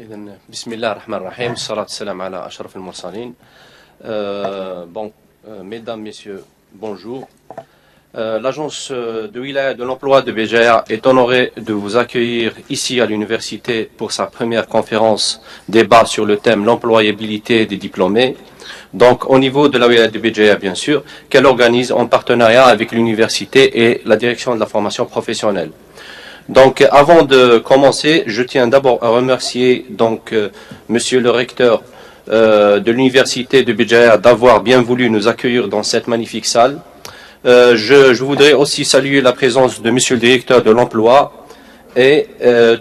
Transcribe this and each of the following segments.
إذن بسم الله الرحمن الرحيم الصلاة والسلام على أشرف المرسلين. Mesdames, Messieurs, bonjour. L'agence de Wilaya de l'emploi de Béjaïa est honorée de vous accueillir ici à l'université pour sa première conférence débat sur le thème l'employabilité des diplômés. Donc au niveau de la Wilaya de Béjaïa, bien sûr, qu'elle organise en partenariat avec l'université et la direction de la formation professionnelle. Donc, avant de commencer, je tiens d'abord à remercier Monsieur le recteur de l'université de Béjaïa d'avoir bien voulu nous accueillir dans cette magnifique salle. Je voudrais aussi saluer la présence de Monsieur le directeur de l'emploi et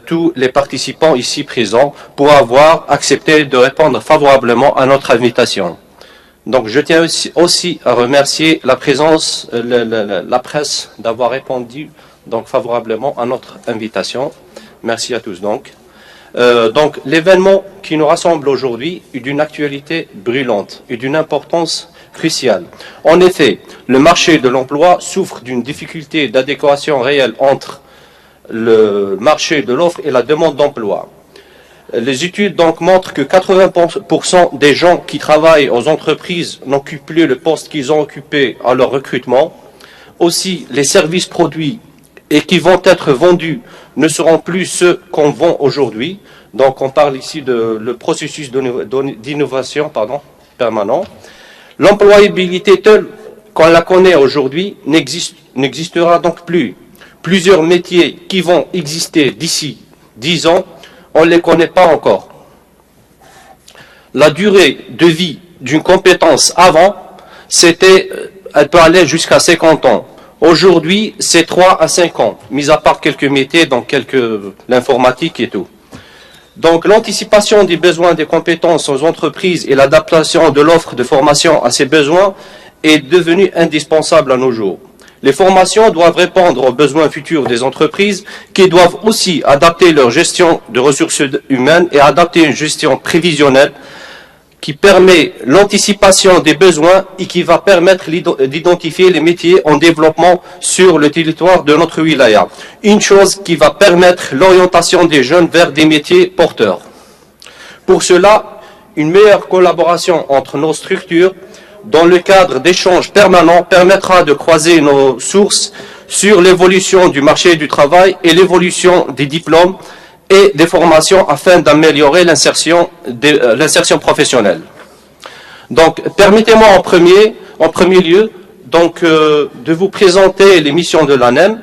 tous les participants ici présents pour avoir accepté de répondre favorablement à notre invitation. Donc, je tiens aussi à remercier la présence, la presse d'avoir répondu favorablement à notre invitation. Merci à tous donc. L'événement qui nous rassemble aujourd'hui est d'une actualité brûlante et d'une importance cruciale. En effet, le marché de l'emploi souffre d'une difficulté d'adéquation réelle entre le marché de l'offre et la demande d'emploi. Les études montrent que 80% des gens qui travaillent aux entreprises n'occupent plus le poste qu'ils ont occupé à leur recrutement. Aussi, les services produits et qui vont être vendus ne seront plus ceux qu'on vend aujourd'hui. Donc on parle ici de le processus d'innovation permanent. L'employabilité telle qu'on la connaît aujourd'hui n'existera donc plus. Plusieurs métiers qui vont exister d'ici 10 ans, on ne les connaît pas encore. La durée de vie d'une compétence avant, elle peut aller jusqu'à 50 ans. Aujourd'hui, c'est 3 à 5 ans, mis à part quelques métiers, l'informatique et tout. Donc, l'anticipation des besoins des compétences aux entreprises et l'adaptation de l'offre de formation à ces besoins est devenue indispensable à nos jours. Les formations doivent répondre aux besoins futurs des entreprises qui doivent aussi adapter leur gestion de ressources humaines et adapter une gestion prévisionnelle qui permet l'anticipation des besoins et qui va permettre d'identifier les métiers en développement sur le territoire de notre wilaya. Une chose qui va permettre l'orientation des jeunes vers des métiers porteurs. Pour cela, une meilleure collaboration entre nos structures dans le cadre d'échanges permanents permettra de croiser nos sources sur l'évolution du marché du travail et l'évolution des diplômes et des formations afin d'améliorer l'insertion professionnelle. Donc, permettez-moi en premier lieu de vous présenter les missions de l'ANEM.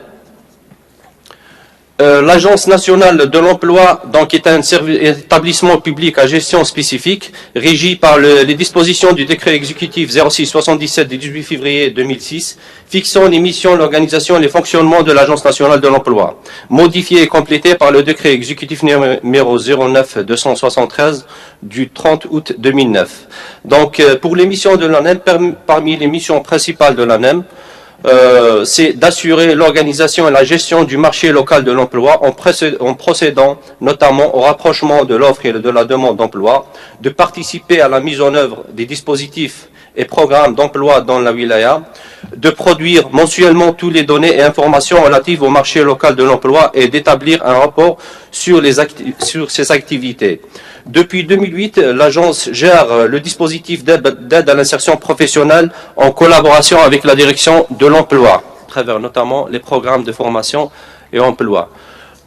L'Agence nationale de l'emploi est un établissement public à gestion spécifique, régi par les dispositions du décret exécutif 06-77 du 18 février 2006, fixant les missions, l'organisation et le fonctionnement de l'Agence nationale de l'emploi, modifié et complété par le décret exécutif numéro 09-273 du 30 août 2009. Donc, pour les missions de l'ANEM, parmi les missions principales de l'ANEM, c'est d'assurer l'organisation et la gestion du marché local de l'emploi en procédant notamment au rapprochement de l'offre et de la demande d'emploi, de participer à la mise en œuvre des dispositifs et programmes d'emploi dans la wilaya, de produire mensuellement toutes les données et informations relatives au marché local de l'emploi et d'établir un rapport sur ces activités. Depuis 2008, l'agence gère le dispositif d'aide à l'insertion professionnelle en collaboration avec la direction de l'emploi, à travers notamment les programmes de formation et emploi.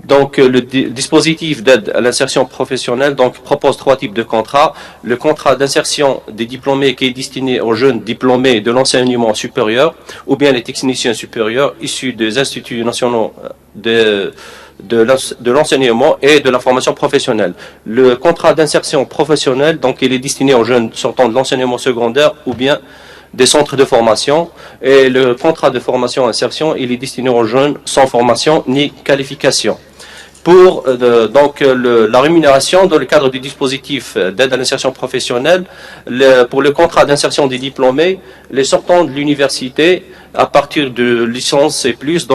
Donc, le dispositif d'aide à l'insertion professionnelle propose 3 types de contrats. Le contrat d'insertion des diplômés qui est destiné aux jeunes diplômés de l'enseignement supérieur ou bien les techniciens supérieurs issus des instituts nationaux de l'enseignement et de la formation professionnelle. Le contrat d'insertion professionnelle, il est destiné aux jeunes sortant de l'enseignement secondaire ou bien des centres de formation. Et le contrat de formation-insertion, il est destiné aux jeunes sans formation ni qualification. Pour la rémunération dans le cadre du dispositif d'aide à l'insertion professionnelle, pour le contrat d'insertion des diplômés, les sortants de l'université, à partir de licence et plus,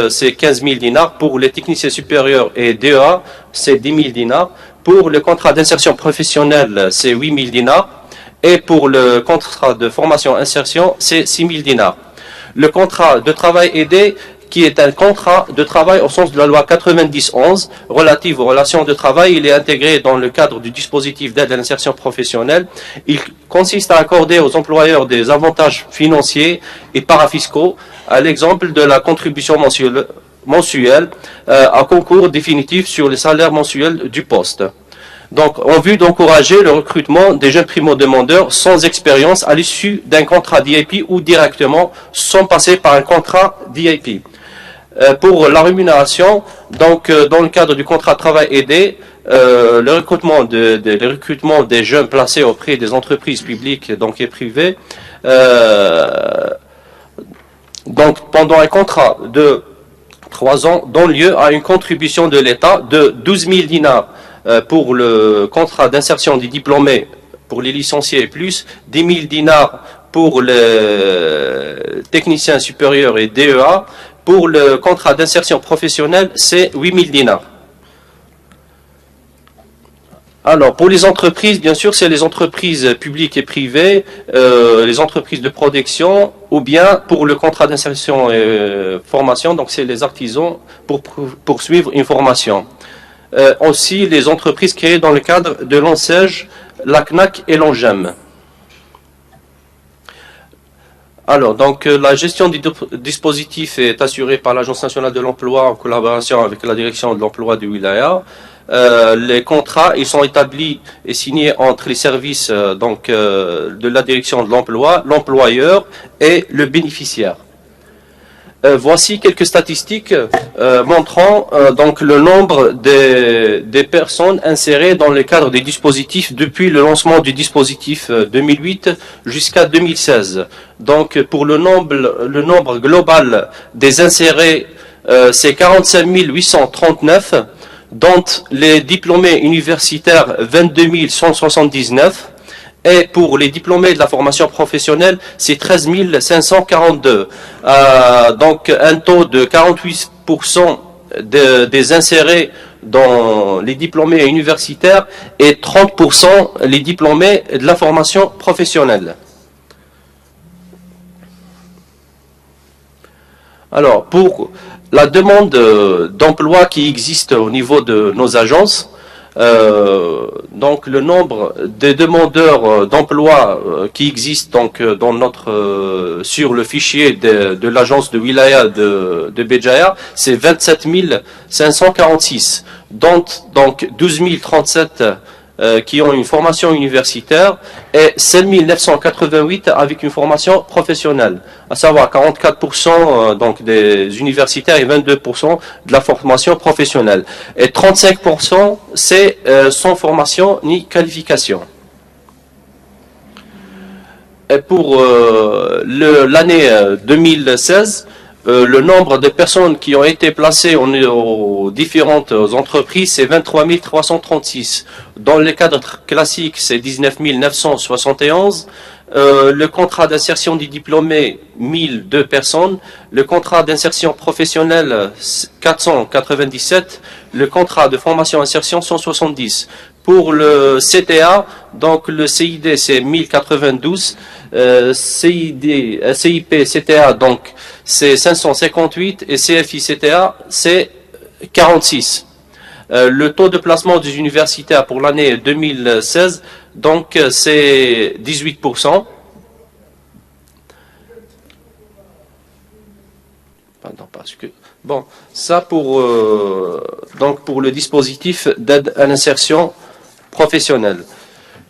c'est 15 000 dinars. Pour les techniciens supérieurs et DEA, c'est 10 000 dinars. Pour le contrat d'insertion professionnelle, c'est 8 000 dinars. Et pour le contrat de formation-insertion, c'est 6 000 dinars. Le contrat de travail aidé, qui est un contrat de travail au sens de la loi 90-11 relative aux relations de travail. Il est intégré dans le cadre du dispositif d'aide à l'insertion professionnelle. Il consiste à accorder aux employeurs des avantages financiers et parafiscaux, à l'exemple de la contribution mensuelle à concours définitif sur le salaire mensuel du poste. Donc, en vue d'encourager le recrutement des jeunes primo-demandeurs sans expérience à l'issue d'un contrat d'IAP ou directement sans passer par un contrat d'IAP. Pour la rémunération, donc dans le cadre du contrat de travail aidé, le recrutement des jeunes placés auprès des entreprises publiques donc, et privées, donc pendant un contrat de 3 ans, donne lieu à une contribution de l'État de 12 000 dinars pour le contrat d'insertion des diplômés pour les licenciés et plus, 10 000 dinars pour les techniciens supérieurs et DEA. Pour le contrat d'insertion professionnelle, c'est 8 000 dinars. Alors, pour les entreprises, bien sûr, c'est les entreprises publiques et privées, les entreprises de production, ou bien pour le contrat d'insertion et formation, donc c'est les artisans pour poursuivre une formation. Aussi, les entreprises créées dans le cadre de l'ANSEJ, la CNAC et l'ANGEM. Alors, donc, la gestion du dispositif est assurée par l'Agence nationale de l'emploi en collaboration avec la direction de l'emploi du Wilaya. Les contrats, ils sont établis et signés entre les services de la direction de l'emploi, l'employeur et le bénéficiaire. Voici quelques statistiques montrant donc le nombre des personnes insérées dans le cadre des dispositifs depuis le lancement du dispositif 2008 jusqu'à 2016. Donc pour le nombre global des insérés, c'est 45 839, dont les diplômés universitaires 22 179. Et pour les diplômés de la formation professionnelle, c'est 13 542. Donc un taux de 48% des insérés dans les diplômés universitaires et 30% les diplômés de la formation professionnelle. Alors, pour la demande d'emploi qui existe au niveau de nos agences, donc le nombre des demandeurs d'emploi qui existent donc sur le fichier de l'agence de Wilaya de Béjaïa, c'est 27 546, dont donc 12 037 qui ont une formation universitaire et 7 988 avec une formation professionnelle, à savoir 44% donc des universitaires et 22% de la formation professionnelle. Et 35% c'est sans formation ni qualification. Et pour l'année 2016, le nombre de personnes qui ont été placées aux différentes entreprises, c'est 23 336. Dans le cadre classique, c'est 19 971. Le contrat d'insertion des diplômés, 1002 personnes. Le contrat d'insertion professionnelle, 497. Le contrat de formation insertion, 170. Pour le CTA, donc le CID, c'est 1092. CIP CTA, donc c'est 558 et CFI CTA, c'est 46. Le taux de placement des universitaires pour l'année 2016, donc c'est 18%. Pardon, parce que bon, ça pour donc pour le dispositif d'aide à l'insertion professionnelle.